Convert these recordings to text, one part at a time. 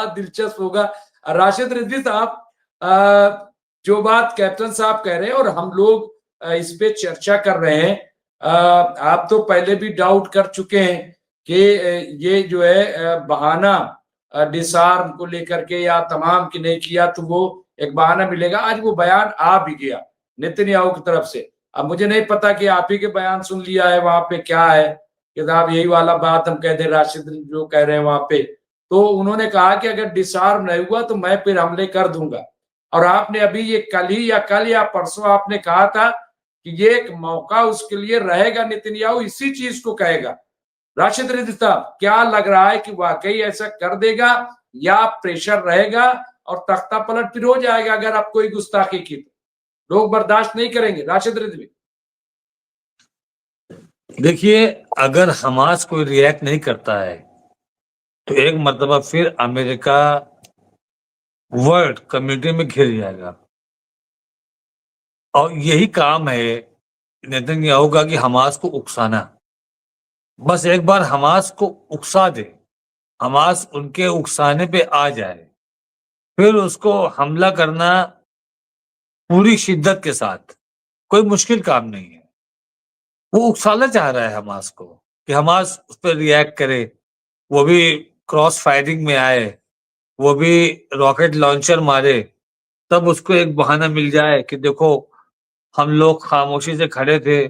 बड़ा दिलचस्प होगा। राशिद रिजवी साहब, जो बात कैप्टन साहब कह रहे हैं और हम लोग इस पे चर्चा कर रहे हैं, आप तो पहले भी डाउट कर चुके हैं कि ये जो है बहाना डिसआर्म को लेकर के या तमाम की नहीं किया तो वो एक बहाना मिलेगा। आज वो बयान आ भी गया नेतन्याहू की तरफ से। अब मुझे नहीं पता कि आप ही के बयान सुन लिया है, वहां पे क्या है कि साहब यही वाला बात हम कह दे, राशिद जो कह रहे हैं वहां पे। तो उन्होंने कहा कि अगर डिसआर्म नहीं हुआ तो मैं फिर हमले कर दूंगा। और आपने अभी ये कल या परसों आपने कहा था कि ये एक मौका उसके लिए रहेगा, नेतन्याहू इसी चीज को कहेगा। राशिद रिजवी साहब, क्या लग रहा है कि वाकई ऐसा कर देगा या प्रेशर रहेगा और तख्ता पलट फिर हो जाएगा अगर आप कोई गुस्ताखी की तो लोग बर्दाश्त नहीं करेंगे? राशिद रिजवी। देखिए, अगर हमास कोई रिएक्ट नहीं करता है तो एक मर्तबा फिर अमेरिका वर्ल्ड कम्युनिटी में घिर जाएगा। और यही काम है नेतन्याहू का कि हमास को उकसाना। बस एक बार हमास को उकसा दे, हमास उनके उकसाने पे आ जाए, फिर उसको हमला करना पूरी शिद्दत के साथ कोई मुश्किल काम नहीं है। वो उकसाना चाह रहा है हमास को कि हमास उस पर रिएक्ट करे, वो भी क्रॉस फायरिंग में आए, वो भी रॉकेट लॉन्चर मारे, तब उसको एक बहाना मिल जाए कि देखो हम लोग खामोशी से खड़े थे,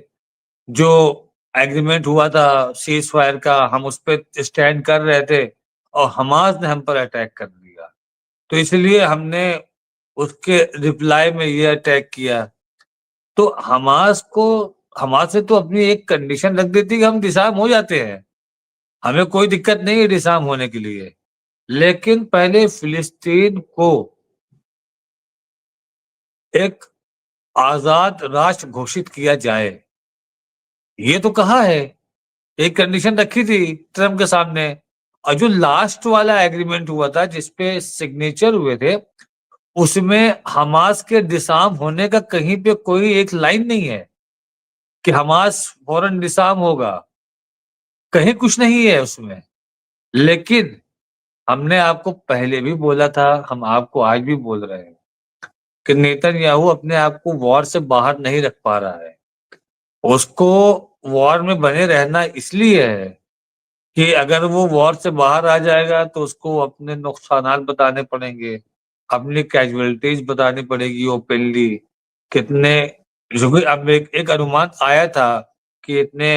जो एग्रीमेंट हुआ था सीज फायर का हम उस पर स्टैंड कर रहे थे और हमास ने हम पर अटैक कर दिया, तो इसलिए हमने उसके रिप्लाई में ये अटैक किया। तो हमास से तो अपनी एक कंडीशन रख देती कि हम डिसआर्म हो जाते हैं, हमें कोई दिक्कत नहीं है डिसआर्म होने के लिए, लेकिन पहले फिलिस्तीन को एक आजाद राष्ट्र घोषित किया जाए, ये तो कहा है, एक कंडीशन रखी थी ट्रम्प के सामने। और जो लास्ट वाला एग्रीमेंट हुआ था जिसपे सिग्नेचर हुए थे, उसमें हमास के डिसआर्म होने का कहीं पे कोई एक लाइन नहीं है कि हमास फौरन डिसआर्म होगा, कहीं कुछ नहीं है उसमें। लेकिन हमने आपको पहले भी बोला था, हम आपको आज भी बोल रहे हैं कि नेतन्याहू अपने आप को वॉर से बाहर नहीं रख पा रहा है। उसको वॉर में बने रहना इसलिए है कि अगर वो वॉर से बाहर आ जाएगा तो उसको अपने नुकसानात बताने पड़ेंगे, अपनी कैजुअलिटीज बतानी पड़ेगी ओपनली, कितने, जो कि अब एक अनुमान आया था कि इतने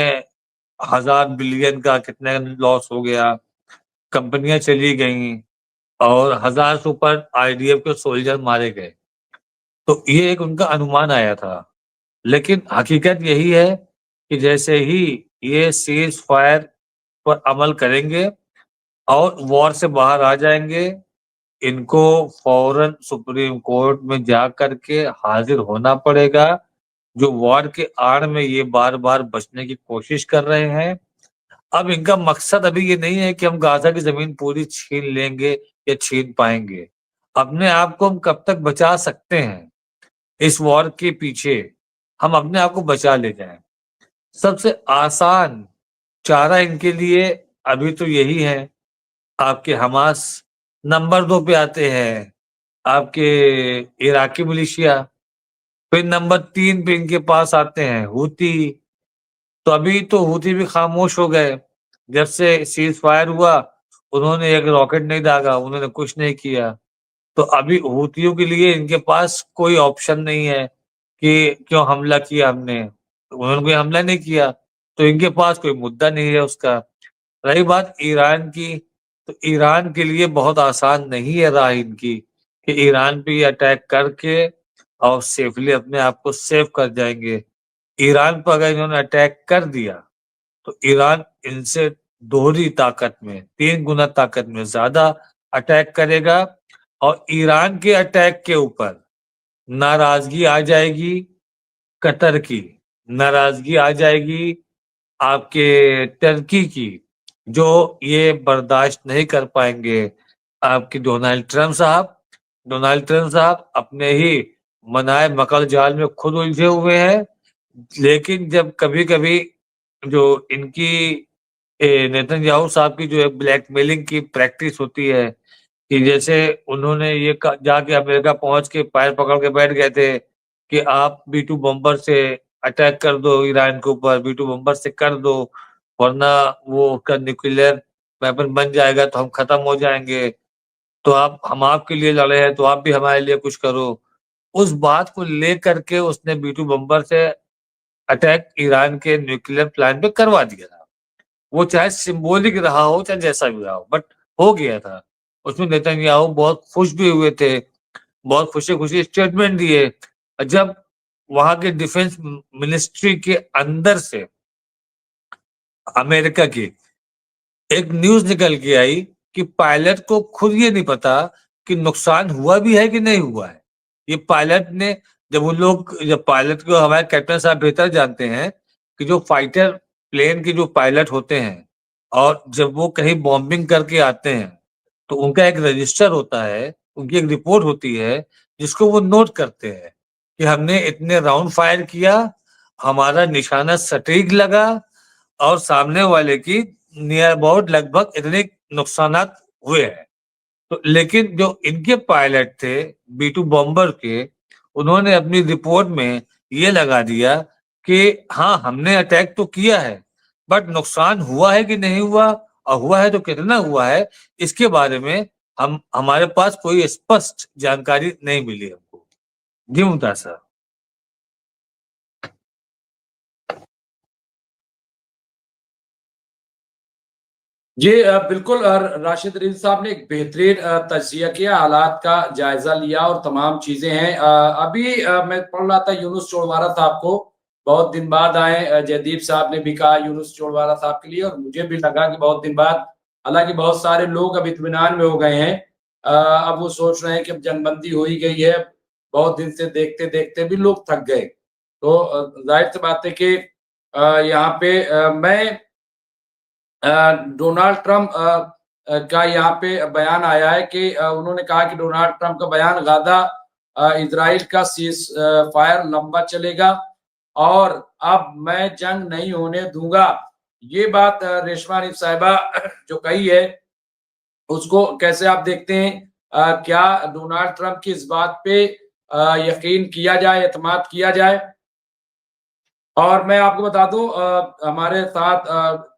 हजार बिलियन का कितने लॉस हो गया, कंपनियां चली गई और 1000 से ऊपर आईडीएफ के सोल्जर मारे गए। तो ये एक उनका अनुमान आया था। लेकिन हकीकत यही है कि जैसे ही ये सीज फायर पर अमल करेंगे और वॉर से बाहर आ जाएंगे, इनको फौरन सुप्रीम कोर्ट में जा करके हाजिर होना पड़ेगा। जो वॉर के आड़ में ये बार बार बचने की कोशिश कर रहे हैं, अब इनका मकसद अभी ये नहीं है कि हम गाजा की जमीन पूरी छीन लेंगे या छीन पाएंगे। अपने आप को हम कब तक बचा सकते हैं इस वॉर के पीछे, हम अपने आप को बचा ले जाएं। सबसे आसान चारा इनके लिए अभी तो यही है, आपके हमास। नंबर 2 पे आते हैं आपके इराकी मिलिशिया, फिर नंबर 3 पे इनके पास आते हैं हूती। तो अभी तो हूती भी खामोश हो गए, जब से सीज फायर हुआ उन्होंने एक रॉकेट नहीं दागा, उन्होंने कुछ नहीं किया। तो अभी हूतियों के लिए इनके पास कोई ऑप्शन नहीं है कि क्यों हमला किया हमने, उन्होंने कोई हमला नहीं किया तो इनके पास कोई मुद्दा नहीं है उसका। रही बात ईरान की, तो ईरान के लिए बहुत आसान नहीं है राह इनकी कि ईरान पे अटैक करके और सेफली अपने आप को सेव कर जाएंगे। ईरान पर अगर इन्होंने अटैक कर दिया तो ईरान इनसे दोहरी ताकत में, 3 गुना ताकत में ज्यादा अटैक करेगा और ईरान के अटैक के ऊपर नाराजगी आ जाएगी कतर की, नाराजगी आ जाएगी आपके टर्की की, जो ये बर्दाश्त नहीं कर पाएंगे। आपके डोनाल्ड ट्रम्प साहब अपने ही मनाए मकड़ जाल में खुद उलझे हुए हैं। लेकिन जब कभी कभी जो इनकी नेतन्याहू साहब की जो ब्लैकमेलिंग की प्रैक्टिस होती है कि जैसे उन्होंने ये जाके अमेरिका पहुंच के पैर पकड़ के बैठ गए थे कि आप B2 बम्बर से अटैक कर दो ईरान के ऊपर, B2 बम्बर से कर दो, वरना वो उसका न्यूक्लियर वेपन बन जाएगा तो हम खत्म हो जाएंगे। तो हम आपके लिए लड़े हैं तो आप भी हमारे लिए कुछ करो। उस बात को लेकर के उसने B2 बम्बर से अटैक ईरान के न्यूक्लियर प्लांट पे करवा दिया था। वो चाहे सिंबॉलिक रहा हो चाहे जैसा भी रहा हो, बट हो गया था। उसमें नेतन्याहू बहुत खुश भी हुए थे, बहुत खुशी खुशी स्टेटमेंट दिए। जब वहां के डिफेंस मिनिस्ट्री के अंदर से अमेरिका की एक न्यूज निकल के आई कि पायलट को खुद ये नहीं पता कि नुकसान हुआ भी है कि नहीं हुआ है। ये पायलट ने जब पायलट को हमारे कैप्टन साहब बेहतर जानते हैं कि जो फाइटर प्लेन के जो पायलट होते हैं और जब वो कहीं बॉम्बिंग करके आते हैं तो उनका एक रजिस्टर होता है, उनकी एक रिपोर्ट होती है जिसको वो नोट करते हैं कि हमने इतने राउंड फायर किया, हमारा निशाना सटीक लगा और सामने वाले की नियर अबाउट लगभग इतने नुकसानात हुए हैं। तो लेकिन जो इनके पायलट थे B2 बॉम्बर के, उन्होंने अपनी रिपोर्ट में ये लगा दिया कि हाँ हमने अटैक तो किया है, बट नुकसान हुआ है कि नहीं हुआ और हुआ है तो कितना हुआ है, इसके बारे में हमारे पास कोई स्पष्ट जानकारी नहीं मिली हमको। जी मुमताज साहब। जी बिल्कुल। राशिद रिज साहब ने एक बेहतरीन तज्जिया किया, हालात का जायजा लिया और तमाम चीजें हैं। अभी मैं पढ़ रहा था यूनुस चौड़वारा साहब को, बहुत दिन बाद आए। जयदीप साहब ने भी कहा यूनुस चौड़वारा साहब के लिए, और मुझे भी लगा कि बहुत दिन बाद, हालांकि बहुत सारे लोग अब इत्मीनान में हो गए हैं। अब वो सोच रहे हैं कि अब जंगबंदी हो ही गई है, बहुत दिन से देखते देखते भी लोग थक गए। तो जाहिर सी बात है कि यहाँ पे मैं डोनाल्ड ट्रंप का यहाँ पे बयान आया है कि उन्होंने कहा कि डोनाल्ड ट्रंप का बयान गाजा इजराइल का सीज फायर लंबा चलेगा और अब मैं जंग नहीं होने दूंगा। ये बात रेशमा रीफ साहिबा जो कही है, उसको कैसे आप देखते हैं? क्या डोनाल्ड ट्रंप की इस बात पे यकीन किया जाए, एतमाद किया जाए? और मैं आपको बता दूं, हमारे साथ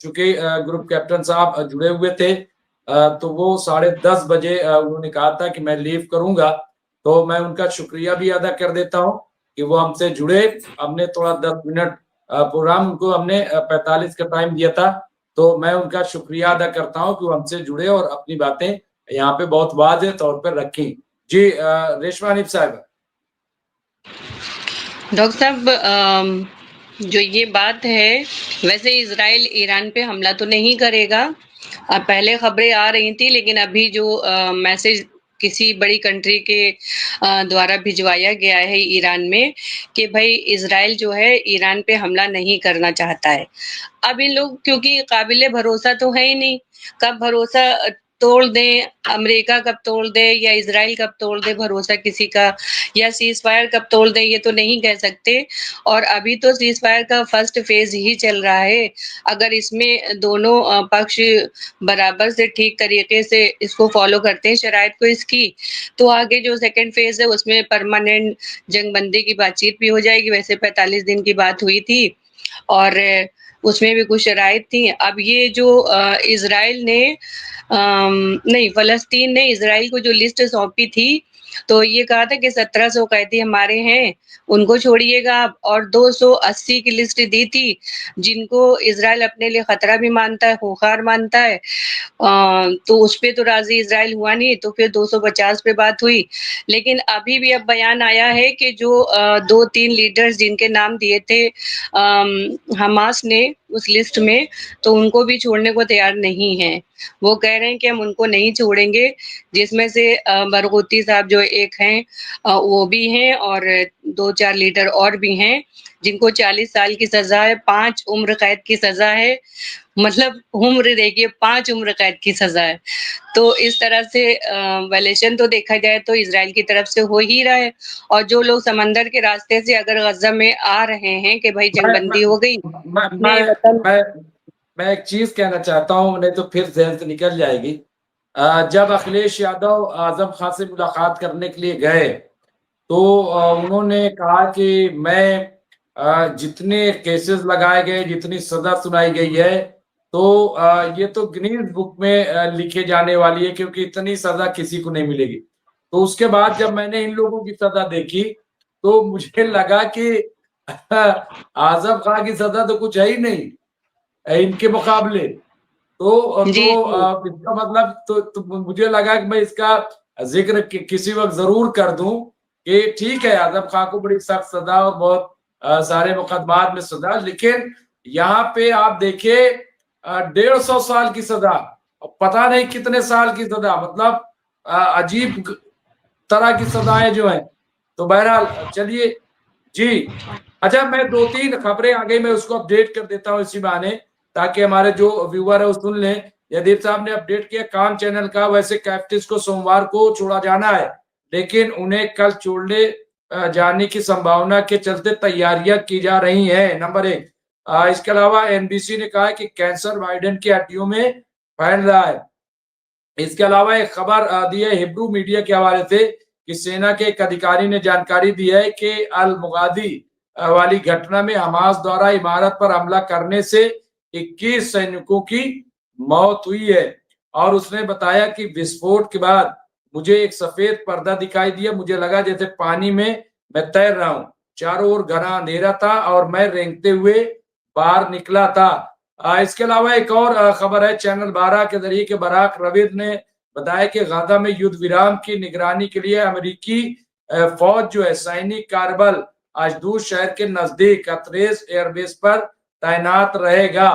चूंकि ग्रुप कैप्टन साहब जुड़े हुए थे, तो वो 10:30 बजे उन्होंने कहा था कि मैं लीव करूंगा। तो मैं उनका शुक्रिया भी अदा कर देता हूं कि वो हमसे जुड़े। हमने थोड़ा 10 मिनट प्रोग्राम उनको हमने 45 का टाइम दिया था, तो मैं उनका शुक्रिया अदा करता हूं कि वो हमसे जुड़े और अपनी बातें यहाँ पे बहुत वाज़ेह तौर पर रखी। जी रेशमा हनीफ साहब। डॉक्टर साहब, जो ये बात है, वैसे इजराइल ईरान पे हमला तो नहीं करेगा। पहले खबरें आ रही थी, लेकिन अभी जो मैसेज किसी बड़ी कंट्री के द्वारा भिजवाया गया है ईरान में कि भाई इजराइल जो है ईरान पे हमला नहीं करना चाहता है। अब इन लोग क्योंकि काबिले भरोसा तो है ही नहीं, कब भरोसा तोड़ दें, अमेरिका कब तोड़ दे या इजराइल कब तोड़ दे भरोसा किसी का, या सीज फायर कब तोड़ दे, ये तो नहीं कह सकते। और अभी तो सीज फायर का फर्स्ट फेज ही चल रहा है। अगर इसमें दोनों पक्ष बराबर से ठीक तरीके से इसको फॉलो करते हैं शराइत को इसकी, तो आगे जो सेकंड फेज है उसमें परमानेंट जंगबंदी की बातचीत भी हो जाएगी। वैसे 45 दिन की बात हुई थी और उसमें भी कुछ शराइत थी। अब ये जो इजराइल ने नहीं, फलस्तीन ने इजराइल को जो लिस्ट सौंपी थी, तो ये कहा था कि 1700 कैदी हमारे हैं, उनको छोड़िएगा आप, और 280 की लिस्ट दी थी जिनको इजराइल अपने लिए खतरा भी मानता है, खूंखार मानता है। तो उस पे तो राजी इजराइल हुआ नहीं, तो फिर 250 पे बात हुई। लेकिन अभी भी अब बयान आया है कि जो 2-3 लीडर्स जिनके नाम दिए थे हमास ने उस लिस्ट में, तो उनको भी छोड़ने को तैयार नहीं है। वो कह रहे हैं कि हम उनको नहीं छोड़ेंगे, जिसमें से बरगुती साहब जो एक हैं वो भी हैं, और 2-4 लीडर और भी हैं जिनको 40 साल की सजा है, 5 उम्र कैद की सजा है। मतलब उम्र देखिए, 5 उम्र कैद की सजा है। तो इस तरह से वायलेशन तो देखा जाए तो इजराइल की तरफ से हो ही रहा है। और जो लोग समंदर के रास्ते से अगर गजा में आ रहे हैं कि भाई जंगबंदी हो गई, अपने वतन। मैं एक चीज कहना चाहता हूँ, नहीं तो फिर जहन से निकल जाएगी। जब अखिलेश यादव आजम खान से मुलाकात करने के लिए गए तो उन्होंने कहा कि मैं जितने केसेस लगाए गए, जितनी सजा सुनाई गई है, तो ये तो गिनीज बुक में लिखे जाने वाली है, क्योंकि इतनी सजा किसी को नहीं मिलेगी। तो उसके बाद जब मैंने इन लोगों की सजा देखी तो मुझे लगा कि आजम खान की सजा तो कुछ है ही नहीं इनके मुकाबले। तो जी, जी। इसका मतलब तो मुझे लगा कि मैं इसका जिक्र किसी वक्त जरूर कर दूं कि ठीक है, आजम खान को बड़ी सख्त सजा और बहुत सारे मुकदमात में सजा, लेकिन यहाँ पे आप देखिए 150 साल की सजा और पता नहीं कितने साल की सजा, मतलब अजीब तरह की सजाएं जो हैं। तो बहरहाल चलिए जी। अच्छा, मैं 2-3 खबरें आ गई, मैं उसको अपडेट कर देता हूँ इसी बहाने, ताकि हमारे जो व्यूअर है वो सुन लें। यदीप साहब ने अपडेट किया काम चैनल का, वैसे कैप्टिस को सोमवार को छोड़ा जाना है, लेकिन उन्हें कल छोड़ने जाने की संभावना के चलते तैयारियां की जा रही हैं। नंबर 1। इसके अलावा एनबीसी ने कहा है कि कैंसर बाइडेन की हड्डियों में फैल रहा है। इसके अलावा एक खबर दी है हिब्रू मीडिया के हवाले से कि सेना के एक अधिकारी ने जानकारी दी है कि अल मुगादी वाली घटना में हमास द्वारा इमारत पर हमला करने से 21 सैनिकों की मौत हुई है। और उसने बताया कि विस्फोट के बाद मुझे एक सफेद पर्दा दिखाई दिया, मुझे लगा जैसे पानी में मैं तैर रहा हूँ। चारों ओर घना अंधेरा था और मैं रेंगते हुए बाहर निकला था। इसके अलावा एक और खबर है चैनल 12 के जरिए कि बराक रवीद ने बताया कि गाजा में युद्ध विराम की निगरानी के लिए अमेरिकी फौज जो है सैनिक कारबल अजदूर शहर के नजदीक अतरेस एयरबेस पर तैनात रहेगा।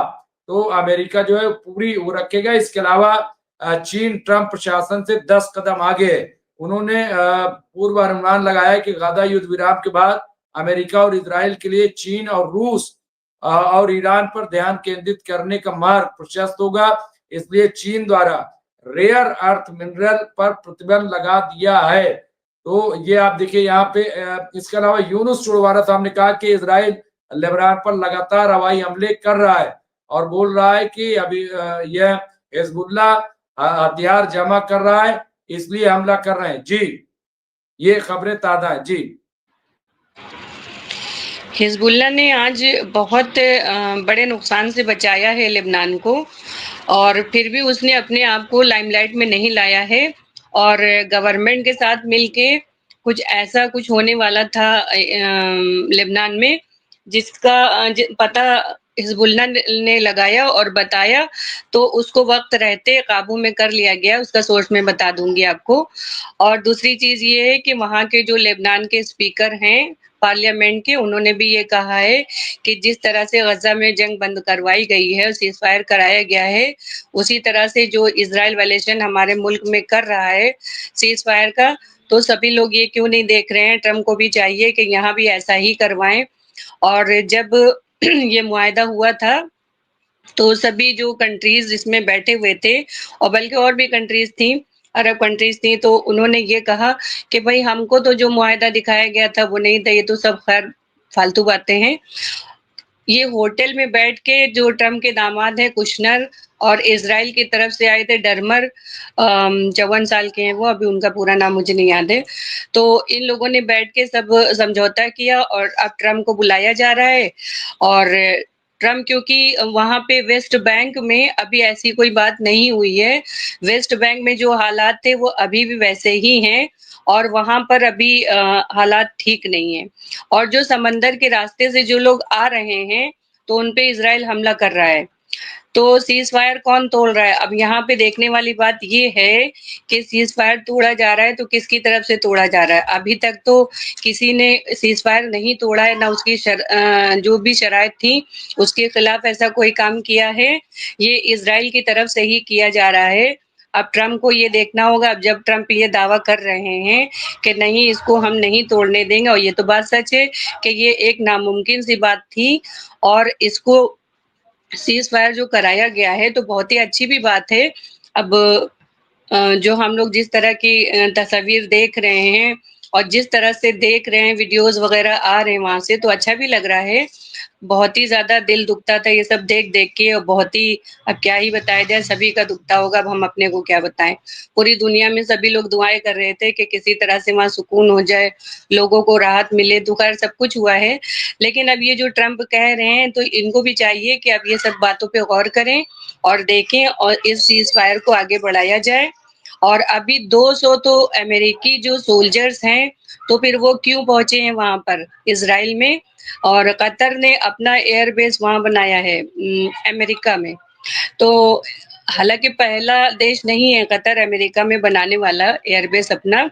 तो अमेरिका जो है पूरी वो रखेगा। इसके अलावा चीन ट्रंप प्रशासन से 10 कदम आगे है। उन्होंने पूर्व अनुमान लगाया कि गाजा युद्ध विराम के बाद अमेरिका और इजराइल के लिए चीन और रूस और ईरान पर ध्यान केंद्रित करने का मार्ग प्रशस्त होगा। इसलिए चीन द्वारा रेयर अर्थ मिनरल पर प्रतिबंध लगा दिया है। तो ये आप देखिए यहाँ पे। इसके अलावा यूनुस चुड़वारा साहब ने कहा कि इजराइल लेबनान पर लगातार हवाई हमले कर रहा है और बोल रहा है कि अभी यह हिजबुल्लाह हथियार जमा कर रहा है, इसलिए हमला कर रहे हैं। जी, ये खबरें ताजा है जी। हिजबुल्लाह ने आज बहुत बड़े नुकसान से बचाया है लेबनान को, और फिर भी उसने अपने आप को लाइमलाइट में नहीं लाया है। और गवर्नमेंट के साथ मिलके कुछ ऐसा कुछ होने वाला था लेबनान में, जिसका पता हिजबुल्लाह ने लगाया और बताया, तो उसको वक्त रहते काबू में कर लिया गया। उसका सोर्स मैं बता दूंगी आपको। और दूसरी चीज ये है कि वहाँ के जो लेबनान के स्पीकर हैं पार्लियामेंट के, उन्होंने भी ये कहा है कि जिस तरह से गजा में जंग बंद करवाई गई है, सीज फायर कराया गया है, उसी तरह से जो इजराइल वायलेशन हमारे मुल्क में कर रहा है सीज फायर का, तो सभी लोग ये क्यों नहीं देख रहे हैं। ट्रम्प को भी चाहिए कि यहाँ भी ऐसा ही करवाएं। और जब ये मुआहदा हुआ था तो सभी जो कंट्रीज इसमें बैठे हुए थे, और बल्कि और भी कंट्रीज थी, अरब कंट्रीज थी, तो उन्होंने ये कहा कि भाई हमको तो जो मुआहदा दिखाया गया था वो नहीं था, ये तो सब खैर फालतू बातें हैं। ये होटल में बैठ के जो ट्रम्प के दामाद हैं कुशनर, और इजराइल की तरफ से आए थे डरमर, 54 साल के हैं वो, अभी उनका पूरा नाम मुझे नहीं याद है। तो इन लोगों ने बैठ के सब समझौता किया और अब ट्रम्प को बुलाया जा रहा है। और ट्रम्प, क्योंकि वहां पे वेस्ट बैंक में अभी ऐसी कोई बात नहीं हुई है, वेस्ट बैंक में जो हालात थे वो अभी भी वैसे ही हैं, और वहां पर अभी हालात ठीक नहीं है। और जो समंदर के रास्ते से जो लोग आ रहे हैं, तो उनपे इजराइल हमला कर रहा है। तो सीज फायर कौन तोड़ रहा है? अब यहाँ पे देखने वाली बात ये है कि सीज फायर तोड़ा जा रहा है तो किसकी तरफ से तोड़ा जा रहा है। अभी तक तो किसी ने सीज फायर नहीं तोड़ा है, ना उसकी जो भी शराइत थी उसके खिलाफ ऐसा कोई काम किया है। ये इजराइल की तरफ से ही किया जा रहा है। अब ट्रम्प को ये देखना होगा, अब जब ट्रम्प ये दावा कर रहे हैं कि नहीं, इसको हम नहीं तोड़ने देंगे, और ये तो बात सच है कि ये एक नामुमकिन सी बात थी, और इसको सीज फायर जो कराया गया है तो बहुत ही अच्छी भी बात है। अब जो हम लोग जिस तरह की तस्वीर देख रहे हैं और जिस तरह से देख रहे हैं, वीडियोस वगैरह आ रहे हैं वहां से, तो अच्छा भी लग रहा है। बहुत ही ज़्यादा दिल दुखता था ये सब देख-देख के और बहुत ही अब क्या ही बताया जाए सभी का दुखता होगा, अब हम अपने को क्या बताएँ। पूरी दुनिया में सभी लोग दुआएँ कर रहे थे कि किसी तरह से वहाँ सुकून हो जाए, लोगों को राहत मिले, तो खैर सब कुछ हुआ है। लेकिन अब ये जो ट्रम्प कह रहे हैं तो इनको भी चाहिए कि अब ये सब बातों पे गौर करें और देखें और इस सीज़फायर को आगे बढ़ाया जाए। और अभी 200 तो अमेरिकी जो सोल्जर्स हैं, तो फिर वो क्यों पहुँचे हैं वहाँ पर इज़राइल में और कतर ने अपना एयर बेस वहाँ बनाया है अमेरिका में। तो हालाँकि पहला देश नहीं है कतर अमेरिका में बनाने वाला एयरबेस अपना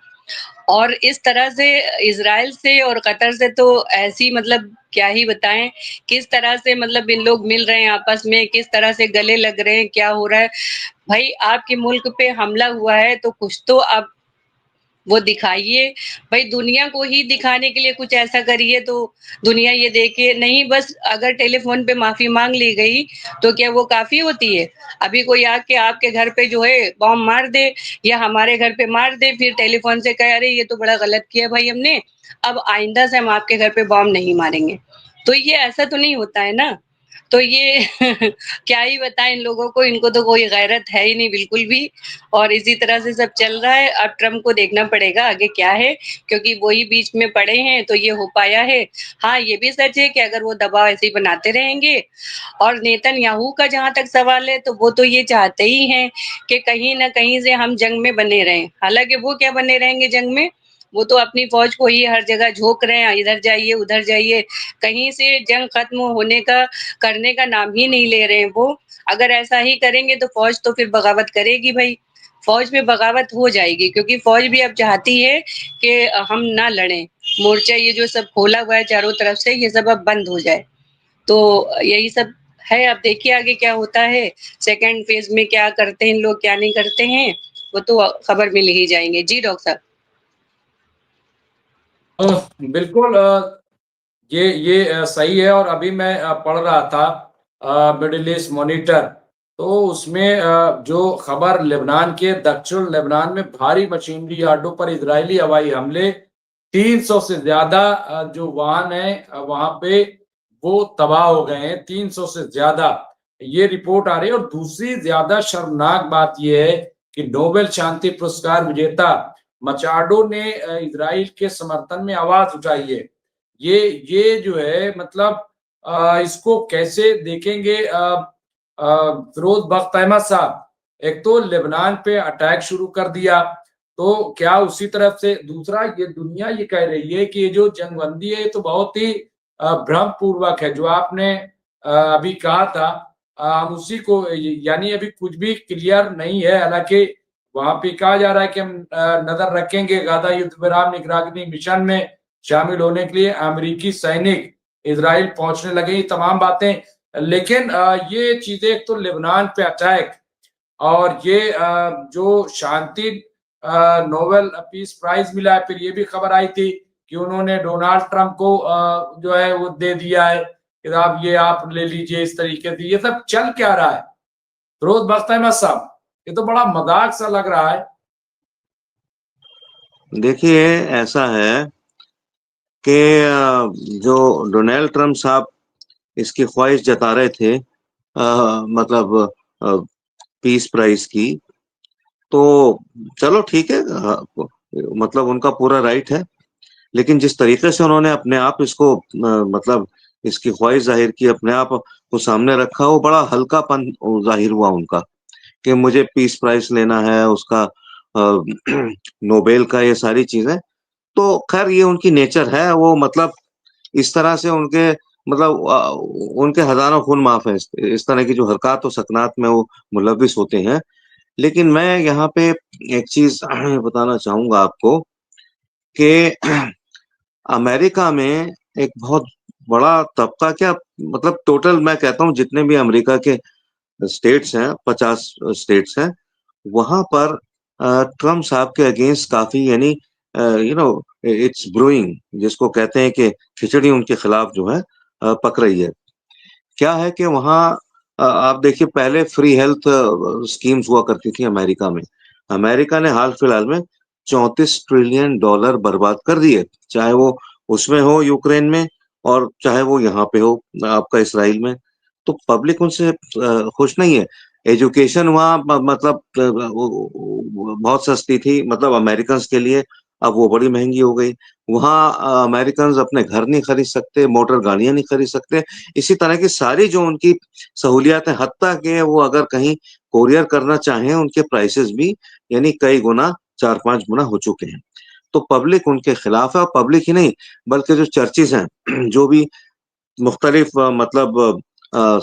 और इस तरह से इज़राइल से और कतर से तो ऐसी मतलब क्या ही बताएँ, किस तरह से मतलब इन लोग मिल रहे हैं आपस में, किस तरह से गले लग रहे हैं, क्या हो रहा है। भई आपके मुल्क पे हमला हुआ है तो कुछ तो आप वो दिखाइए, भई दुनिया को ही दिखाने के लिए कुछ ऐसा करिए तो दुनिया ये देखे, नहीं बस अगर टेलीफ़ोन पे माफ़ी माँग ली गई, तो क्या वो काफ़ी होती है? अभी कोई आके आपके घर पे जो है बॉम्ब मार दे या हमारे घर पे मार दे, फिर टेलीफ़ोन से कहे, "अरे! ये तो बड़ा गलत किया भाई हमने, अब आइंदा से हम आपके घर पे बॉम्ब नहीं मारेंगे।" तो ये ऐसा तो नहीं होता है ना? तो ये क्या ही बताएँ इन लोगों को, इनको तो कोई गैरत है ही नहीं बिल्कुल भी और इसी तरह से सब चल रहा है। अब ट्रम्प को देखना पड़ेगा आगे क्या है, क्योंकि वो ही बीच में पड़े हैं तो ये हो पाया है। हाँ, ये भी सच है कि अगर वो दबाव ऐसे ही बनाते रहेंगे और नेतन्याहू का जहाँ तक सवाल है तो वो तो ये चाहते ही हैं कि कहीं न कहीं से हम जंग में बने रहें। हालाँकि वो क्या बने रहेंगे जंग में, वो तो अपनी फ़ौज को ही हर जगह झोंक रहे हैं, इधर जाइए, उधर जाइए, कहीं से जंग खत्म होने का करने का नाम ही नहीं ले रहे हैं वो। अगर ऐसा ही करेंगे तो फ़ौज तो फिर बगावत करेगी भई। फ़ौज में बगावत हो जाएगी क्योंकि फ़ौज भी अब चाहती है कि हम ना लड़ें। मोर्चा ये जो सब खोला हुआ है चारों तरफ से ये सब अब बंद हो जाए। तो यही सब है, अब देखिए आगे क्या होता है। सेकंड फ़ेज़ में क्या करते हैं इन लोग, क्या नहीं करते हैं, वो तो खबर मिल ही जाएँगे। जी, डॉक्टर साहब। बिल्कुल ये सही है और अभी मैं पढ़ रहा था मिडिल ईस्ट मॉनिटर तो उसमें जो खबर लेबनान के दक्षिण लेबनान में भारी मशीनरी यार्डों पर इजरायली हवाई हमले 300 से ज्यादा जो वाहन है वहां पे वो तबाह हो गए हैं 300 से ज्यादा ये रिपोर्ट आ रही है और दूसरी ज्यादा शर्मनाक बात यह है कि नोबेल शांति पुरस्कार विजेता मचाडो ने इजराइल के समर्थन में आवाज उठाई है ये जो है मतलब इसको कैसे देखेंगे फिरोज बख्त अहमद साहब एक तो लेबनान पे अटैक शुरू कर दिया तो क्या उसी तरफ से दूसरा ये दुनिया ये कह रही है कि ये जो जंगबंदी है ये तो बहुत ही भ्रम पूर्वक है जो आपने अभी कहा था हम उसी को यानी अभी कुछ भी क्लियर नहीं है हालांकि वहां पे कहा जा रहा है कि हम नजर रखेंगे गाजा युद्ध विराम निगरानी मिशन में शामिल होने के लिए अमेरिकी सैनिक इजराइल पहुंचने लगे ये तमाम बातें लेकिन ये चीजें एक तो लेबनान पे अटैक और ये जो शांति नोबेल पीस प्राइज मिला है फिर ये भी खबर आई थी कि उन्होंने डोनाल्ड ट्रंप को जो है वो दे दिया है कि आप ये आप ले लीजिए इस तरीके से ये सब चल क्या रहा है फिरोज बख्त अहमद साहब ये तो बड़ा मजाक सा लग रहा है देखिए ऐसा है कि जो डोनाल्ड ट्रंप साहब इसकी ख्वाहिश जता रहे थे मतलब पीस प्राइज की तो चलो ठीक है मतलब उनका पूरा राइट है लेकिन जिस तरीके से उन्होंने अपने आप इसको मतलब इसकी ख्वाहिश जाहिर की अपने आप को सामने रखा वो बड़ा हल्कापन जाहिर हुआ उनका कि मुझे पीस प्राइज लेना है उसका नोबेल का ये सारी चीजें तो खैर ये उनकी नेचर है वो मतलब इस तरह से उनके मतलब उनके हजारों खून माफ है इस तरह की जो हरकत और सकनात में वो मुलविस होते हैं लेकिन मैं यहाँ पे एक चीज बताना चाहूंगा आपको कि अमेरिका में एक बहुत बड़ा तबका क्या मतलब टोटल मैं कहता हूँ जितने भी अमेरिका के स्टेट्स हैं 50 स्टेट्स हैं वहां पर ट्रम्प साहब के अगेंस्ट काफी यानी यू नो इट्स ब्रूइंग जिसको कहते हैं कि खिचड़ी उनके खिलाफ जो है पक रही है क्या है कि वहाँ आप देखिए पहले फ्री हेल्थ स्कीम्स हुआ करती थी अमेरिका में अमेरिका ने हाल फिलहाल में 34 ट्रिलियन डॉलर बर्बाद कर दिए चाहे वो उसमें हो यूक्रेन में और चाहे वो यहाँ पे हो आपका इसराइल में, तो पब्लिक उनसे खुश नहीं है। एजुकेशन वहाँ मतलब बहुत सस्ती थी, मतलब अमेरिकन के लिए, अब वो बड़ी महंगी हो गई। वहाँ अमेरिकन अपने घर नहीं खरीद सकते, मोटर गाड़ियां नहीं खरीद सकते। इसी तरह की सारी जो उनकी सहूलियात है, हत्ता के वो अगर कहीं कोरियर करना चाहें, उनके प्राइसेस भी यानी कई गुना, 4-5 गुना हो चुके हैं। तो पब्लिक उनके खिलाफ है, और पब्लिक ही नहीं बल्कि जो चर्चेज हैं जो भी मुख्तलिफ मतलब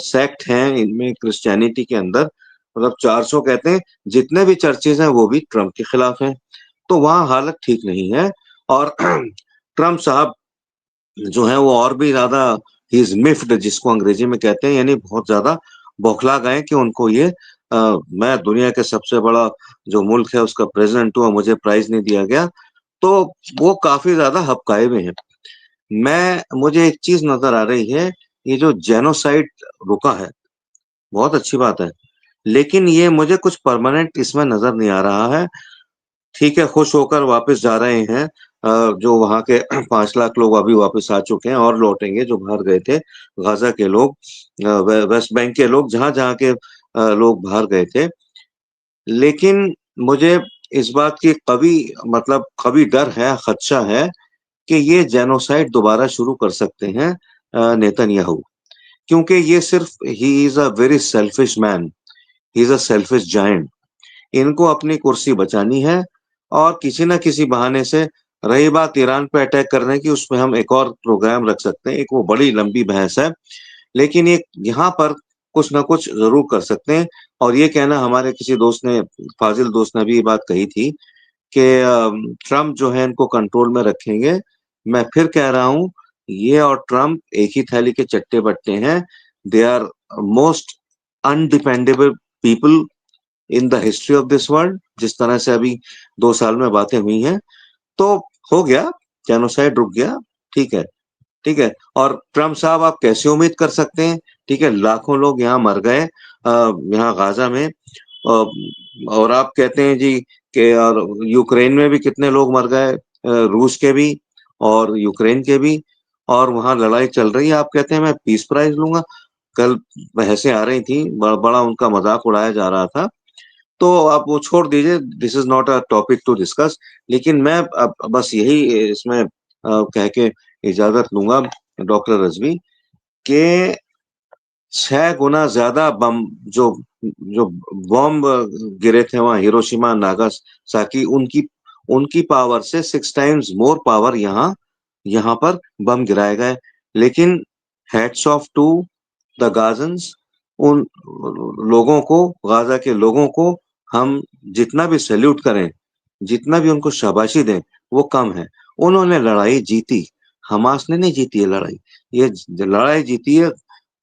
सेक्ट हैं इनमें क्रिश्चियनिटी के अंदर, मतलब 400 कहते हैं, जितने भी चर्चेज हैं वो भी ट्रम्प के खिलाफ हैं। तो वहाँ हालत ठीक नहीं है। और ट्रम्प साहब जो है वो और भी ज्यादा ही इज मिफ्ड, जिसको अंग्रेजी में कहते हैं, यानी बहुत ज्यादा बौखला गए कि उनको ये मैं दुनिया के सबसे बड़ा जो मुल्क है उसका प्रेसिडेंट हूँ और मुझे प्राइज नहीं दिया गया। तो वो काफी ज्यादा हबकाए हुए हैं। मुझे एक चीज नजर आ रही है, ये जो जेनोसाइड रुका है, बहुत अच्छी बात है, लेकिन ये मुझे कुछ परमानेंट इसमें नजर नहीं आ रहा है। ठीक है, खुश होकर वापस जा रहे हैं, जो वहां के 5 लाख लोग अभी वापस आ चुके हैं और लौटेंगे जो बाहर गए थे, गाजा के लोग, वेस्ट बैंक के लोग, जहां जहां के लोग बाहर गए थे। लेकिन मुझे इस बात की कभी मतलब कभी डर है, खदशा है कि ये जेनोसाइड दोबारा शुरू कर सकते हैं नेतन्याहू, क्योंकि ये सिर्फ he is a very selfish man, he is a selfish giant. इनको अपनी कुर्सी बचानी है, और किसी ना किसी बहाने से, रही बात ईरान पे अटैक करने की, उसमें हम एक और प्रोग्राम रख सकते हैं, एक वो बड़ी लंबी बहस है, लेकिन ये यहाँ पर कुछ ना कुछ जरूर कर सकते हैं। और ये कहना, हमारे किसी दोस्त ने, फाजिल दोस्त ने भी ये बात कही थी कि ट्रम्प जो है इनको कंट्रोल में रखेंगे। मैं फिर कह रहा हूं, ये और ट्रम्प एक ही थैली के चट्टे बट्टे हैं। They are most undependable people in the history of this world. जिस तरह से अभी 2 साल में बातें हुई हैं, तो हो गया, जेनोसाइड रुक गया, ठीक है, ठीक है। और ट्रम्प साहब आप कैसे उम्मीद कर सकते हैं, ठीक है, लाखों लोग यहाँ मर गए यहाँ गाजा में, और आप कहते हैं जी कि और यूक्रेन में भी कितने लोग मर गए, रूस के भी और यूक्रेन के भी, और वहां लड़ाई चल रही है, आप कहते हैं मैं पीस प्राइज लूंगा। कल बहसें आ रही थी, बड़ा उनका मजाक उड़ाया जा रहा था। तो आप वो छोड़ दीजिए, this is not a topic to discuss. लेकिन मैं अब बस यही इसमें कह के इजाजत लूंगा डॉक्टर रजवी, के 6 गुना ज्यादा बम जो जो बॉम्ब गिरे थे वहां हिरोशिमा नागासाकी, उनकी उनकी पावर से 6 टाइम्स मोर पावर यहाँ यहाँ पर बम गिराए गए। लेकिन हैट्स ऑफ टू द गाजन्स, उन लोगों को, गाजा के लोगों को हम जितना भी सैल्यूट करें, जितना भी उनको शाबाशी दें, वो कम है। उन्होंने लड़ाई जीती, हमास ने नहीं जीती है लड़ाई। ये लड़ाई जीती है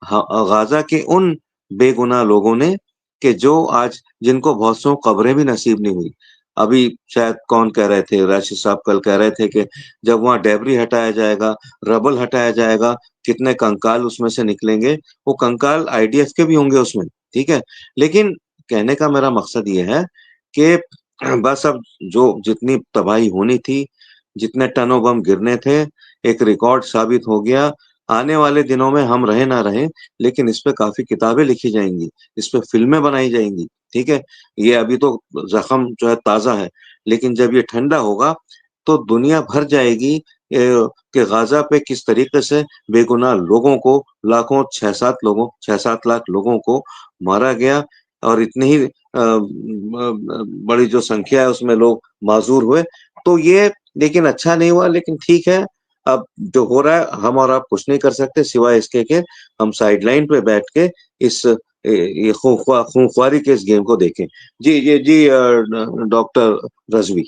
गाजा के उन बेगुनाह लोगों ने, कि जो आज, जिनको बहुत सौ कब्रें भी नसीब नहीं हुई। अभी शायद कौन कह रहे थे, राशिद साहब कल कह रहे थे कि जब वहां डेबरी हटाया जाएगा, रबल हटाया जाएगा, कितने कंकाल उसमें से निकलेंगे। वो कंकाल आईडीएफ के भी होंगे उसमें, ठीक है। लेकिन कहने का मेरा मकसद ये है कि बस अब जो जितनी तबाही होनी थी, जितने टनों बम गिरने थे, एक रिकॉर्ड साबित हो गया। आने वाले दिनों में हम रहे ना रहे, लेकिन इस पे काफी किताबें लिखी जाएंगी, इस पे फिल्में बनाई जाएंगी, ठीक है। ये अभी तो जख्म जो है ताजा है, लेकिन जब ये ठंडा होगा तो दुनिया भर जाएगी कि गाजा पे किस तरीके से बेगुनाह लोगों को, लाखों, 6-7 लाख लोगों को मारा गया, और इतनी ही बड़ी जो संख्या है उसमें लोग माजूर हुए। तो ये लेकिन अच्छा नहीं हुआ, लेकिन ठीक है, अब जो हो रहा है हम और आप कुछ नहीं कर सकते, सिवाय इसके कि हम साइडलाइन पे बैठ के इस ये खूंखारी के इस गेम को देखें। जी डॉक्टर रजवी।